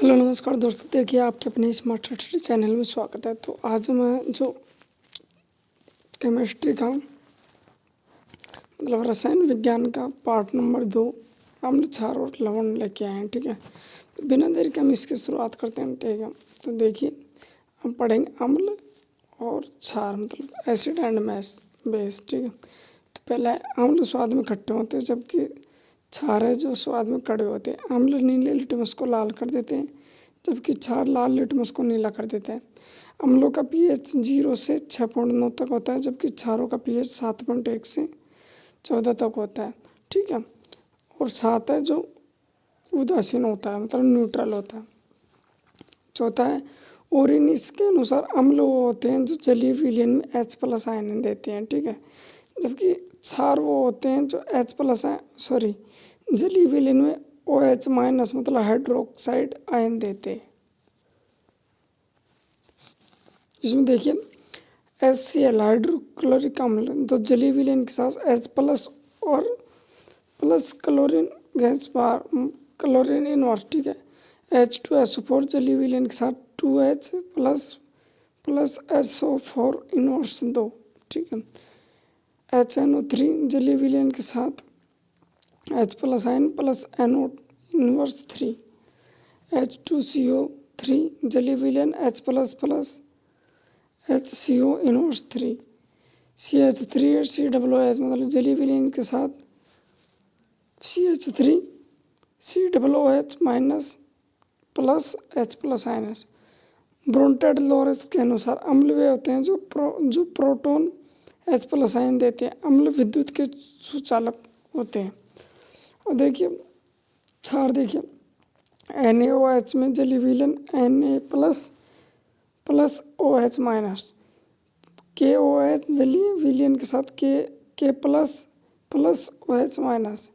Hello नमस्कार दोस्तों, देखिए आपके अपने स्मार्ट स्टडी चैनल में स्वागत है। तो आज मैं जो केमिस्ट्री का मतलब रसायन विज्ञान का पार्ट नंबर 2 अम्ल क्षार और लवण लेके आए हैं। ठीक है, तो बिना देरी के हम इसकी शुरुआत करते हैं। ठीक है, तो देखिए हम पढ़ेंगे अम्ल और क्षार मतलब एसिड एंड बेस। ठीक है, तो पहले अम्ल स्वाद में खट्टे होते हैं जबकि क्षार है जो स्वाद में कड़वे होते हैं। अम्ल नीले लिटमस को लाल कर देते हैं जबकि क्षार लाल लिटमस को नीला कर देता है। अम्लों का पीएच 0 से 6.9 तक होता है जबकि क्षारों का पीएच 7.1 से 14 तक होता है। ठीक है, और 7 है जो उदासीन होता है मतलब न्यूट्रल होता है। चौथा है ओरिनिस के अनुसार अम्ल वो होते हैं जो जलीय विलयन में H+ आयन देते हैं। ठीक है, जबकि क्षार वो होते हैं जो H+ जलीय विलयन में OH- मतलब हाइड्रोक्साइड आयन देते हैं। इसमें देखिए HCl हाइड्रोक्लोरिक अम्ल तो जलीय विलयन के साथ H+ और प्लस क्लोरीन गैस बार क्लोरीन इनवर्स। ठीक है, H2SO4 जलीय विलयन के साथ 2H प्लस SO4 इनवर्स 2। ठीक है, HNO3 जलीय विलयन के साथ H+ ion plus NO inverse 3। H2CO3 जलीय विलयन H+ plus HCO inverse 3। CH3COOH मतलब जलीय विलयन के साथ CH3COOH minus plus H+ ion. Bronsted Lorenz के अनुसार अम्ल वे होते हैं जो प्रोटॉन H+ आयन देते हैं। अम्ल विद्युत के सुचालक होते हैं। और देखिए क्षार देखिए NaOH में जलीय विलयन Na प्लस OH-। KOH जलीय विलयन के साथ K प्लस OH-।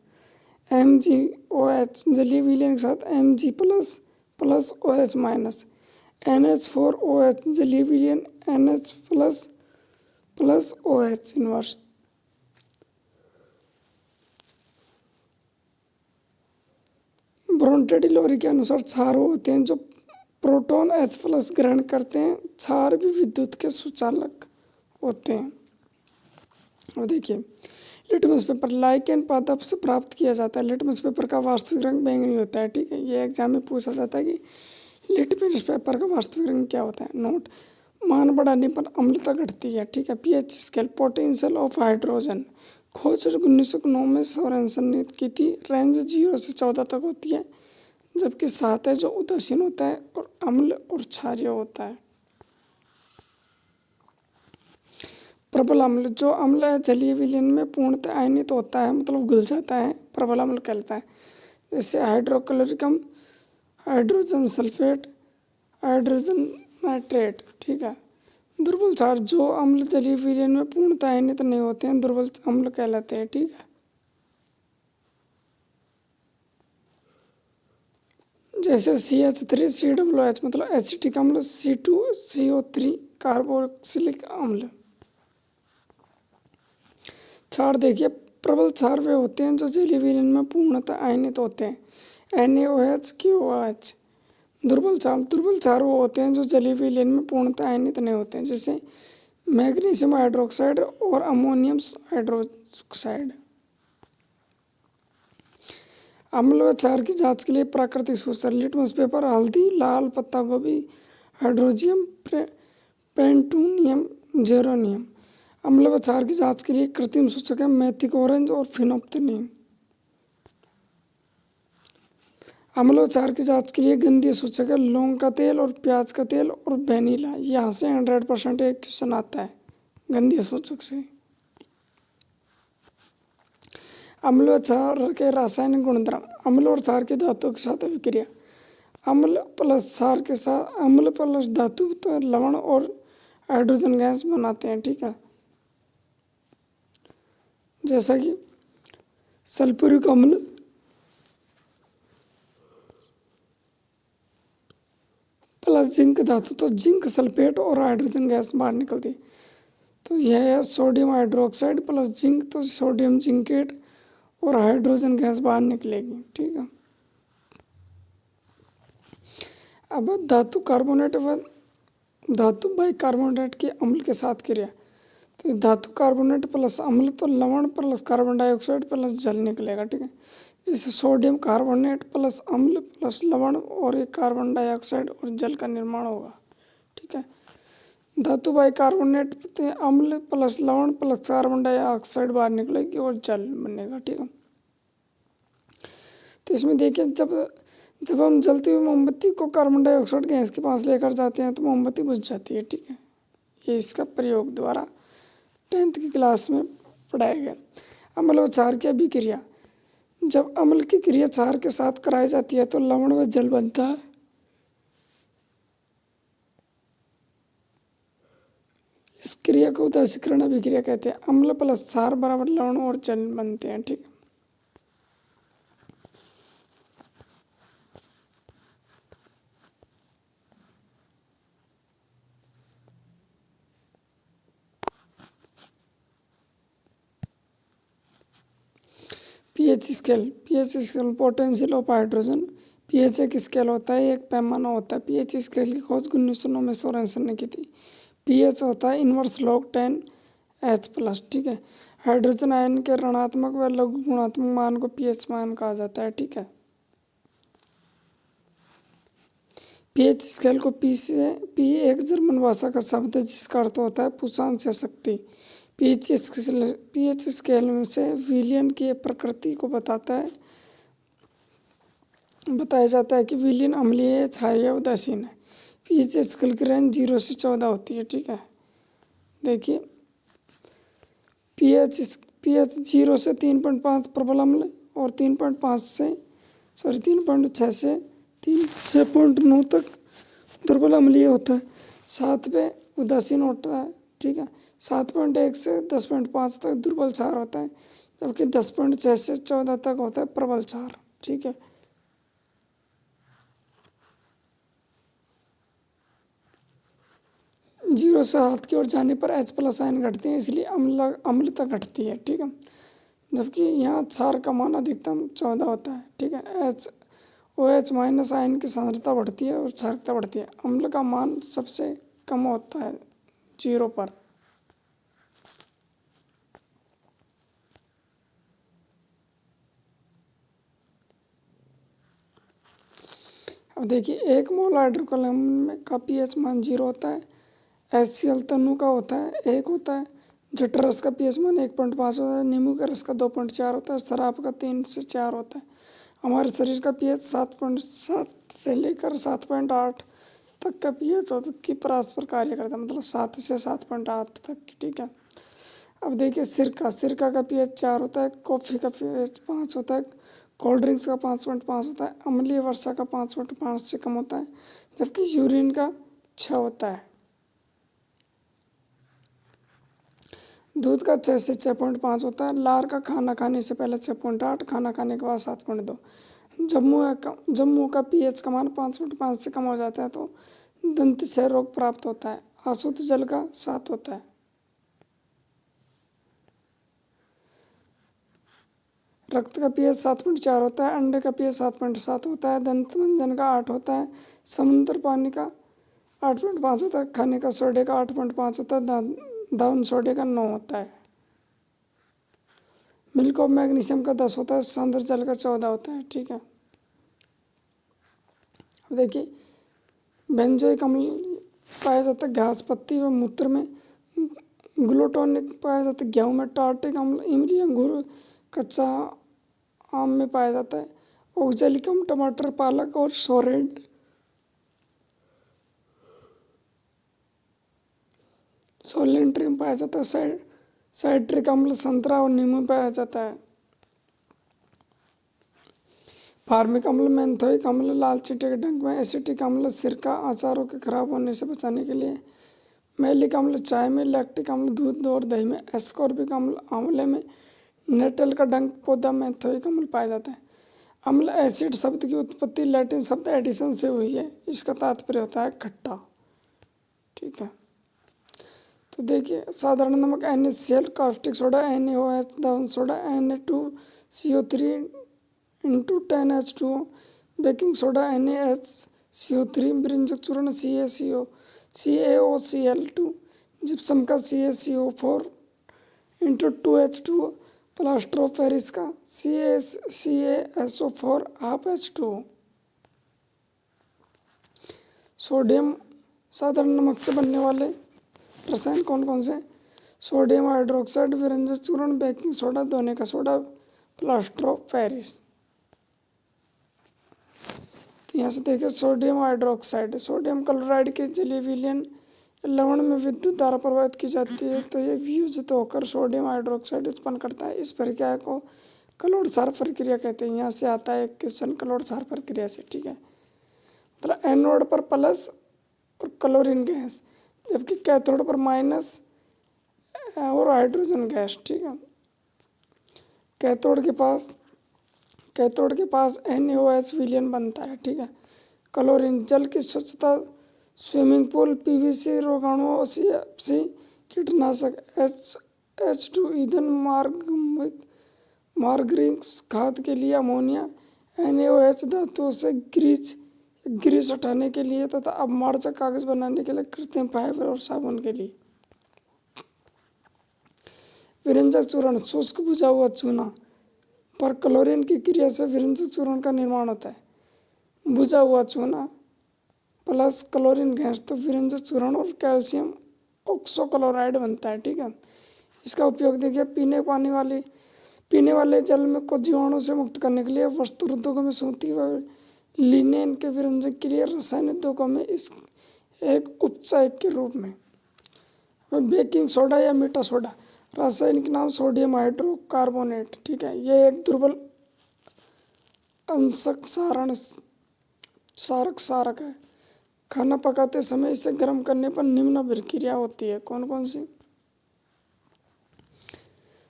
MgOH जलीय विलयन के साथ Mg प्लस OH-। NH4OH जलीय विलयन NH प्लस OH इनवर्स। ब्रोंटेड-लोरी के अनुसार क्षार होते हैं जो प्रोटॉन H+ ग्रहण करते हैं। क्षार भी विद्युत के सुचालक होते हैं। और देखिए लिटमस पेपर लाइकेन पादप से प्राप्त किया जाता है। लिटमस पेपर का वास्तविक रंग बैंगनी होता है। ठीक है, ये एग्जाम में पूछा जाता है कि लिटमस पेपर का वास्तविक रंग क्या होता है। नोट मान बढ़ाने पर अम्लता घटती है। ठीक है, pH scale potential of hydrogen खोज 1909 में सोरेनसन ने की थी। रेंज 0 से 14 तक होती है जबकि 7 है जो उदासीन होता है और अम्ल और क्षारीय होता है। प्रबल अम्ल जो अम्ल है जलीय विलयन में पूर्णतः आयनित होता है मतलब घुल जाता है, प्रबल अम्ल कहलाता है। जैसे हाइड्रोक्लोरिक अम्ल, हाइड्रोजन सल्फेट, हाइड्रोजन नाइट्रेट। ठीक है, दुर्बल क्षार जो अम्ल जलीय विलयन में पूर्णतः आयनित नहीं होते हैं दुर्बल अम्ल कहलाते हैं। ठीक है, जैसे CH3COOH मतलब एसिटिक अम्ल, C2CO3 कार्बोक्सिलिक अम्ल। क्षार देखिए प्रबल क्षार वे होते हैं जो जलीय विलयन में पूर्णतः आयनित होते हैं। NaOH KOH। दुर्बल क्षार वो होते हैं जो जलीय विलयन में पूर्णतः आयनित नहीं होते हैं जैसे मैग्नीशियम हाइड्रोक्साइड और अमोनियम हाइड्रोक्साइड। अम्ल व क्षार की जांच के लिए प्राकृतिक सूचक लिटमस पेपर, हल्दी, लाल पत्ता गोभी, हाइड्रोजियम पेंटूनियम, जेरोनियम। अम्ल व क्षार की जांच के लिए कृत्रिम सूचक है मैथिक ऑरेंज और फिनोप्थेलिन। अम्ल व क्षार की जांच के लिए गंधीय सूचक है लौंग का तेल और प्याज का तेल और वेनिला। यहाँ से 100% एक क्वेश्चन आता है गंधीय सूचक से। अम्ल व क्षार के रासायनिक गुणधर्म। अम्ल और क्षार की धातु के साथ अभिक्रिया। अम्ल प्लस क्षार के साथ अम्ल प्लस धातु तो लवण और हाइड्रोजन गैस बनाते हैं। ठीक है, जैसा कि सल्फ्यूरिक अम्ल प्लस जिंक धातु तो जिंक सल्फेट और हाइड्रोजन गैस बाहर निकलती है। तो यह है सोडियम हाइड्रोक्साइड प्लस जिंक तो सोडियम जिंकेट और हाइड्रोजन गैस बाहर निकलेगी। ठीक है, अब धातु कार्बोनेट व धातु बाइकार्बोनेट के अम्ल के साथ क्रिया। तो धातु कार्बोनेट प्लस अम्ल तो लवण प्लस कार्बन डाइऑक्साइड प्लस जल निकलेगा, ठीक है। जैसे सोडियम कार्बोनेट प्लस अम्ल प्लस लवण और एक कार्बन डाइऑक्साइड और जल का निर्माण होगा, ठीक है। धातु बाइकार्बोनेट से अम्ल प्लस लवण प्लस कार्बन डाइऑक्साइड बाहर निकलेगी और जल बनेगा, ठीक है। तो इसमें देखिए जब हम जलती हुई मोमबत्ती को कार्बन डाइऑक्साइड गैस के पास लेकर जाते हैं तो मोमबत्ती बुझ जाती है, ठीक है। ये इसका प्रयोग द्वारा 10th की क्लास में पढ़ाया गया। अम्ल व क्षार की अभिक्रिया। जब अम्ल की क्रिया क्षार के साथ कराई जाती है तो लवण व जल बनता है। इस क्रिया को उदासीकरण अभिक्रिया कहते हैं। अम्ल प्लस क्षार बराबर लवण और जल बनते हैं, ठीक है। PH scale potential of hydrogen. PH एक स्केल होता है, एक पैमाना होता है। पीएच स्केल की खोज 1909 में सोरेनसन ने की थी। पीएच होता है इनवर्स लॉग 10H+, ठीक है। हाइड्रोजन आयन के ऋणात्मक व लघु गुणात्मक मान को पीएच मान कहा जाता है, ठीक है। पीएच स्केल को पी एक जर्मन भाषा का शब्द है जिसका अर्थ होता है पुषांश या शक्ति। पीएच स्केल से विलयन की प्रकृति को बताया जाता है कि विलयन अम्लीय है, क्षारीय उदासीन है। पीएच स्केल की रेंज 0 से 14 होती है, ठीक है। देखिए पीएच 0 से 3.5 प्रबल अम्ल और 3.6 से 6.9 तक दुर्बल अम्लीय होता है। 7 पे उदासीन होता है, ठीक है। 7.1 से 10.5 तक दुर्बल क्षार होता है, जबकि 10.6 से 14 तक होता है प्रबल क्षार, ठीक है। जीरो से हाथ की ओर जाने पर H+ आयन घटते हैं, इसलिए अम्लता घटती है, ठीक है। जबकि यहाँ क्षार का मान अधिकतम 14 होता है, ठीक है। OH- आयन की सांद्रता बढ़ती है और क्षारकता बढ़ती है। अम्ल का मान सबसे कम होता है 0 पर। अब देखिए 1 मोल हाइड्रोकल अम्ल का pH मान 0 होता है। HCl तनु का होता है 1 होता है। जठर रस का pH मान 1.5 होता है। नींबू के रस का 2.4 होता है। शराब का 3 से 4 होता है। हमारे शरीर का pH 7.7 से लेकर 7.8 तक का pH होता है कि परस्पर कार्य करता है, मतलब 7 से 7.8 तक, ठीक है। अब देखिए सिरका का pH 4 होता है। कॉफ़ी का pH 5 होता है। कोल्ड ड्रिंक्स का 5.5 होता है। अम्लीय वर्षा का 5.5 से कम होता है, जबकि यूरिन का 6 होता है। दूध का 6 से 6.5 होता है। लार का खाना खाने से पहले 6.8, खाना खाने के बाद 7.2। जम्मू का pH का मान 5.5 से कम हो जाता है तो दंत क्षय रोग प्राप्त होता है। अशुद्ध जल का 7 होता है। रक्त का pH 7.4 होता है। अंडे का pH 7.7 होता है। दंत मंजन का 8 होता है। समुद्र पानी का 8.5 होता है। खाने का सोडे का 8.5 होता है। दाउन सोडे का 9 होता है। मिल्क ऑफ मैग्नीशियम का 10 होता है। समुद्र जल का 14 होता है, ठीक है। अब देखिए बेंजोइक अम्ल पाया जाता है घास पत्ती व मूत्र में। ग्लूटोनिक पाया जाता है गेहूं में। टार्टिक अम्ल इमली, अंगूर, कच्चा आम में पाया जाता है। ऑक्जेलिक अम्ल टमाटर, पालक और सोलेंट्री में पाया जाता है। साइट्रिक अम्ल संतरा और नींबू में पाया जाता है। फार्मिक अम्ल, मेंथोइक अम्ल लाल चींटी के डंक में। एसिटिक अम्ल सिरका अचारों के खराब होने से बचाने के लिए। मैलिक अम्ल चाय में। लैक्टिक अम्ल दूध और दही में। एस्कॉर्बिक अम्ल आंवले में। नेटल का डंक पौधा मेंथोइक अम्ल पाया जाता है। अम्ल एसिड शब्द की उत्पत्ति लैटिन शब्द एडिशन से हुई है। इसका तात्पर्य होता है खट्टा, ठीक है। तो देखिए साधारण नमक NaCl, कास्टिक सोडा NaOH, दाउन soda Na2CO3 × 10H2O, baking soda NaHCl CO3 विरंजक चूर्ण CaCO, जिप्सम का CaCO4 × 2H2O, plaster of Paris का CaSO4 ½ H2O। सोडियम साधारण नमक से बनने वाले रसायन कौन कौन से? सोडियम हाइड्रोक्साइड, विरंजक चूर्ण, बेकिंग सोडा, धोने का सोडा, प्लास्टर ऑफ पेरिस। तो यहाँ से देखिए सोडियम हाइड्रोक्साइड, सोडियम क्लोराइड के जलीय विलयन लवण में विद्युत धारा प्रवाहित की जाती है तो ये वियोजित होकर सोडियम हाइड्रोक्साइड उत्पन्न करता है। इस प्रक्रिया को कलोडसार प्रक्रिया कहते हैं। यहाँ से आता है क्वेश्चन कलोडसार प्रक्रिया से, ठीक है। मतलब एनोड पर प्लस और क्लोरीन गैस, जबकि कैथोड पर माइनस और हाइड्रोजन गैस, ठीक है। कैथोड के पास NaOH विलयन बनता है, ठीक है। क्लोरीन जल की स्वच्छता, स्विमिंग पूल, PVC, रोगाणुओं, CFC, कीटनाशक, H2 ईंधन, मार्गरिंग खाद के लिए अमोनिया, NaOH धातुओं से ग्रीस हटाने के लिए तथा अपमार्जक कागज बनाने के लिए, कृत्रिम फाइबर और साबुन के लिए। विरंजक चूर्ण शुष्क बुझा हुआ चूना पर क्लोरीन की क्रिया से विरंजक चूर्ण का निर्माण होता है। बुझा हुआ चूना प्लस क्लोरीन गैस तो विरंजक चूर्ण और कैल्शियम ऑक्सोक्लोराइड बनता है, ठीक है। इसका उपयोग देखिए पीने वाले जल में को जीवाणु से मुक्त करने के लिए, वस्त्र उद्योगों में सूती व लिनेन के विरंजक के लिए, रसायन उद्योगों में इस एक उपचायक के रूप में। बेकिंग सोडा या मीठा सोडा, रासायनिक नाम सोडियम हाइड्रोकार्बोनेट, ठीक है। यह एक दुर्बल अंशक क्षारक है। खाना पकाते समय इसे गर्म करने पर निम्न अभिक्रिया होती है। कौन कौन सी?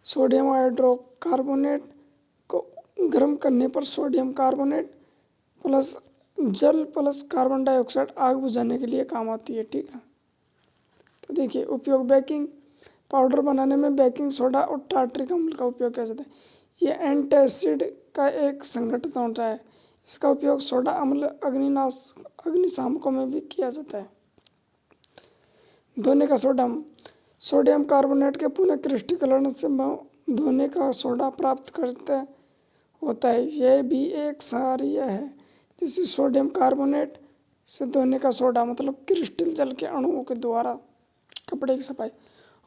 सोडियम हाइड्रोकार्बोनेट को गर्म करने पर सोडियम कार्बोनेट प्लस जल प्लस कार्बन डाइऑक्साइड आग बुझाने के लिए काम आती है, ठीक है। तो देखिए उपयोग, बेकिंग पाउडर बनाने में बेकिंग सोडा और टार्टरिक अम्ल का उपयोग किया जाता है। ये एंटासिड का एक संगठित होता है। इसका उपयोग सोडा अम्ल अग्निशामकों में भी किया जाता है। धोने का सोडा, सोडियम कार्बोनेट के पुनः क्रिस्टलीकरण से धोने का सोडा प्राप्त करते होता है। यह भी एक क्षारीय है। जैसे सोडियम कार्बोनेट से धोने का सोडा मतलब क्रिस्टल जल के अणुओं के द्वारा कपड़े की सफाई।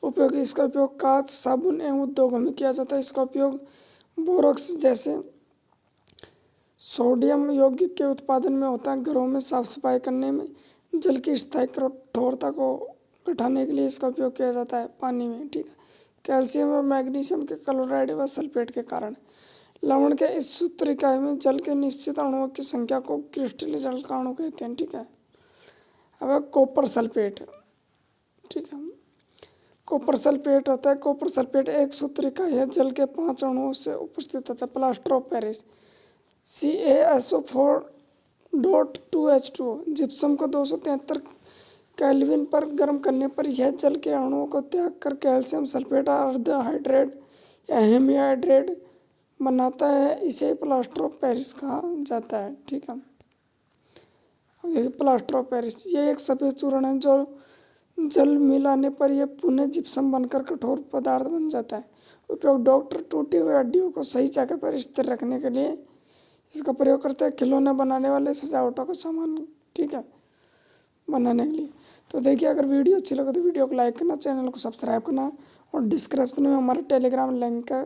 उपयोग, इसका उपयोग कांच, साबुन एवं उद्योगों में किया जाता है। इसका उपयोग बोरोक्स जैसे सोडियम यौगिक के उत्पादन में होता है। घरों में साफ सफाई करने में, जल की स्थायी कठोरता को घटाने के लिए इसका उपयोग किया जाता है पानी में, ठीक है। कैल्शियम और मैग्नीशियम के क्लोराइड व सल्फेट के कारण लवण के इस सूत्र इकाई में जल के निश्चित अणुओं की संख्या को क्रिस्टलीय जल का अणु कहते हैं, ठीक है। अब कॉपर सल्फेट, ठीक है। कॉपर सल्फेट होता है। कॉपर सल्फेट एक सूत्र इकाई है, जल के 5 अणुओं से उपस्थित होता है। Plaster of Paris CaSO4.2H2O, gypsum को 273 केल्विन पर गर्म करने पर यह जल के अणुओं को त्याग कर कैल्शियम सल्फेट अर्ध हाइड्रेट या हेमीहाइड्रेट बनाता है। इसे प्लास्टर ऑफ पेरिस कहा जाता है, ठीक है। अब देखिए प्लास्टर ऑफ पेरिस, ये एक सफेद चूर्ण है जो जल मिलाने पर यह पुनः जिप्सम बनकर कठोर पदार्थ बन जाता है। उपयोग, डॉक्टर टूटी हुई हड्डियों को सही जगह पर स्थिर रखने के लिए इसका प्रयोग करते हैं। खिलौने बनाने वाले, सजावटों का सामान, ठीक है, बनाने के लिए। तो देखिए अगर वीडियो अच्छी लगे तो वीडियो को लाइक करना, चैनल को सब्सक्राइब करना और डिस्क्रिप्शन में हमारा टेलीग्राम लिंक है,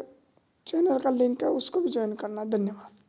चैनल का लिंक है, उसको भी ज्वाइन करना। धन्यवाद।